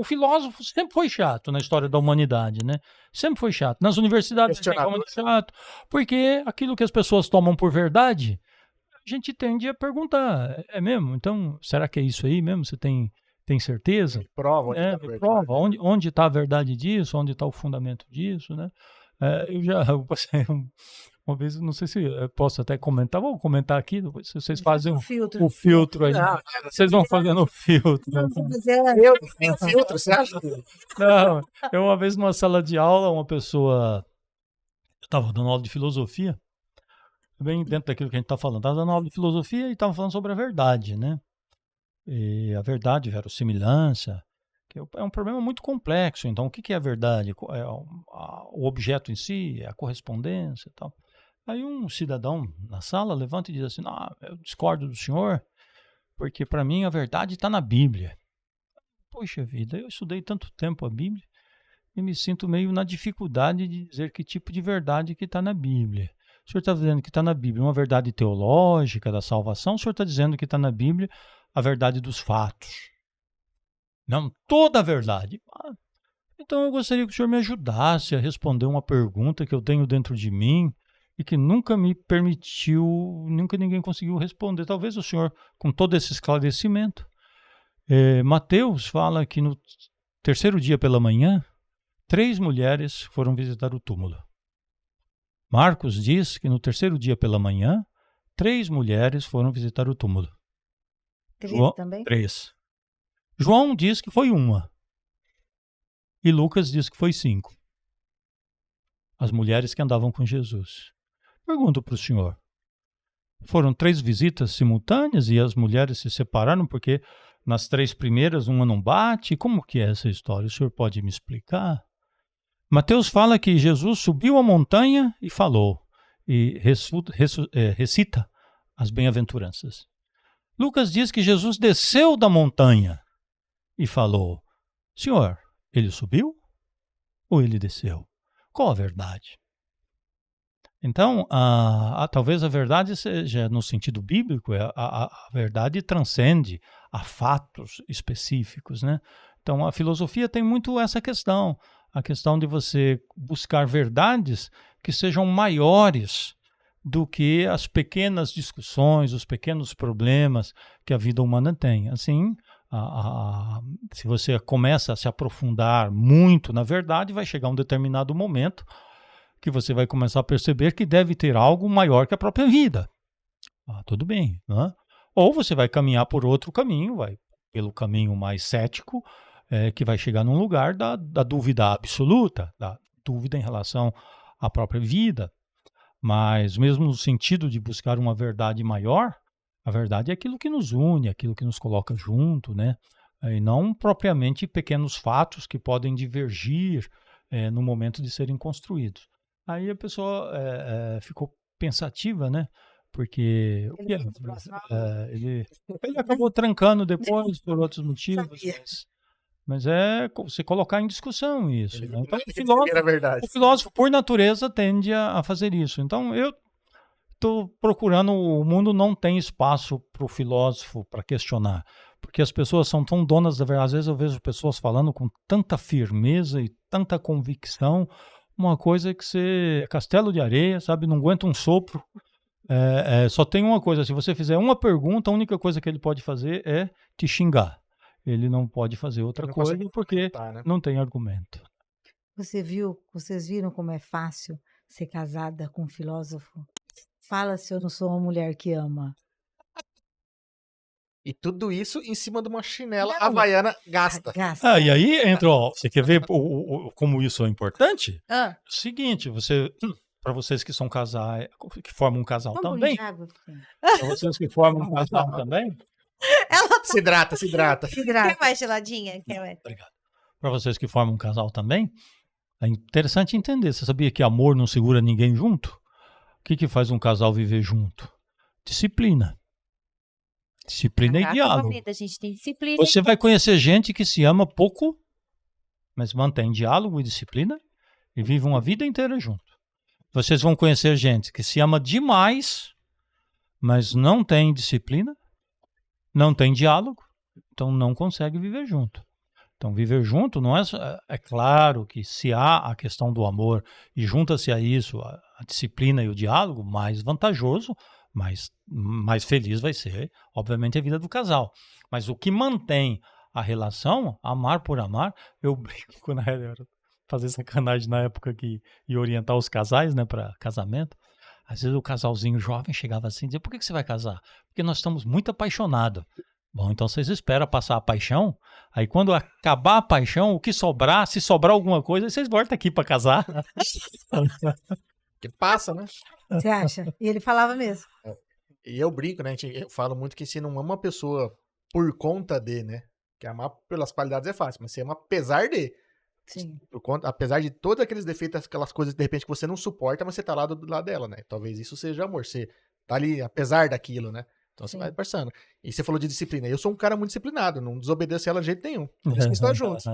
o filósofo sempre foi chato na história da humanidade, né? Sempre foi chato. Nas universidades tem como é chato, porque aquilo que as pessoas tomam por verdade, a gente tende a perguntar, é mesmo? Então, será que é isso aí mesmo? Você tem certeza? Me prova onde está a Me verdade. prova onde está a verdade disso, onde está o fundamento disso, né? Eu passei uma vez, não sei se eu posso até comentar, vou comentar aqui, depois, se vocês fazem o filtro aí. Não, Vocês vão fazendo o filtro. Né? Eu tenho filtro, você acha? Não, eu uma vez numa sala de aula, uma pessoa, eu estava dando aula de filosofia, bem dentro daquilo que a gente está falando, estava dando aula de filosofia e estava falando sobre a verdade, né? E a verdade, verossimilhança, que é um problema muito complexo. Então, o que é a verdade? É o objeto em si, é a correspondência e tal. Aí um cidadão na sala levanta e diz assim, eu discordo do senhor, porque para mim a verdade está na Bíblia. Poxa vida, eu estudei tanto tempo a Bíblia e me sinto meio na dificuldade de dizer que tipo de verdade que está na Bíblia. O senhor está dizendo que está na Bíblia uma verdade teológica da salvação, o senhor está dizendo que está na Bíblia a verdade dos fatos. Não toda a verdade. Então eu gostaria que o senhor me ajudasse a responder uma pergunta que eu tenho dentro de mim e que nunca me permitiu, nunca ninguém conseguiu responder. Talvez o senhor, com todo esse esclarecimento. Mateus fala que no terceiro dia pela manhã, 3 mulheres foram visitar o túmulo. Marcos diz que no terceiro dia pela manhã, 3 mulheres foram visitar o túmulo. 3 também? 3. João diz que foi 1. E Lucas diz que foi 5. As mulheres que andavam com Jesus. Pergunto para o senhor. Foram 3 visitas simultâneas e as mulheres se separaram porque nas 3 primeiras uma não bate? Como que é essa história? O senhor pode me explicar? Mateus fala que Jesus subiu a montanha e falou. E recita as bem-aventuranças. Lucas diz que Jesus desceu da montanha e falou. Senhor, ele subiu ou ele desceu? Qual a verdade? Então, talvez a verdade seja, no sentido bíblico, a verdade transcende a fatos específicos, né? Então, a filosofia tem muito essa questão, a questão de você buscar verdades que sejam maiores do que as pequenas discussões, os pequenos problemas que a vida humana tem. Assim, se você começa a se aprofundar muito na verdade, vai chegar um determinado momento que você vai começar a perceber que deve ter algo maior que a própria vida. Tudo bem. Né? Ou você vai caminhar por outro caminho, vai pelo caminho mais cético, que vai chegar num lugar da dúvida absoluta, da dúvida em relação à própria vida. Mas mesmo no sentido de buscar uma verdade maior, a verdade é aquilo que nos une, aquilo que nos coloca junto, né? E não propriamente pequenos fatos que podem divergir no momento de serem construídos. Aí a pessoa ficou pensativa, né? Porque ele acabou trancando depois por outros motivos. Mas é você colocar em discussão isso. Né? Então, o filósofo, por natureza, tende a fazer isso. Então, eu estou procurando, o mundo não tem espaço para o filósofo para questionar. Porque as pessoas são tão donas da verdade. Às vezes eu vejo pessoas falando com tanta firmeza e tanta convicção, uma coisa que você... castelo de areia, sabe? Não aguenta um sopro. Só tem uma coisa, se você fizer uma pergunta, a única coisa que ele pode fazer é te xingar. Ele não pode fazer outra coisa porque não tem argumento. Vocês viram como é fácil ser casada com um filósofo? Fala se eu não sou uma mulher que ama. E tudo isso em cima de uma chinela havaiana gasta. E aí entra, você quer ver como isso é importante? Seguinte, para vocês que são casais, que formam um casal também. Para vocês que formam um casal também. Se hidrata. Quer mais geladinha? Obrigado. Para vocês que formam um casal também, é interessante entender. Você sabia que amor não segura ninguém junto? O que faz um casal viver junto? Disciplina. Disciplina e diálogo. A gente tem disciplina. Você vai conhecer gente que se ama pouco, mas mantém diálogo e disciplina e vive uma vida inteira junto. Vocês vão conhecer gente que se ama demais, mas não tem disciplina, não tem diálogo, então não consegue viver junto. Então, viver junto não é... É claro que se há a questão do amor e junta-se a isso a disciplina e o diálogo, mais vantajoso, mais feliz vai ser, obviamente, a vida do casal. Mas o que mantém a relação, amar por amar, eu brinco, né? Fazer sacanagem na época que ia orientar os casais, né, para casamento. Às vezes o casalzinho jovem chegava assim e dizia: por que você vai casar? Porque nós estamos muito apaixonados. Bom, então vocês esperam passar a paixão, aí quando acabar a paixão, o que sobrar, se sobrar alguma coisa, vocês voltam aqui para casar. Que passa, né? Você acha? E ele falava mesmo. E eu brinco, né? Eu falo muito que se não ama uma pessoa por conta de, né? Que amar pelas qualidades é fácil, mas você ama apesar de. Sim. Apesar de todos aqueles defeitos, aquelas coisas de repente que você não suporta, mas você tá lá do lado dela, né? Talvez isso seja amor. Você tá ali apesar daquilo, né? Então você Sim. vai passando. E você falou de disciplina. Eu sou um cara muito disciplinado, não desobedeço ela de jeito nenhum. Por isso que está juntos.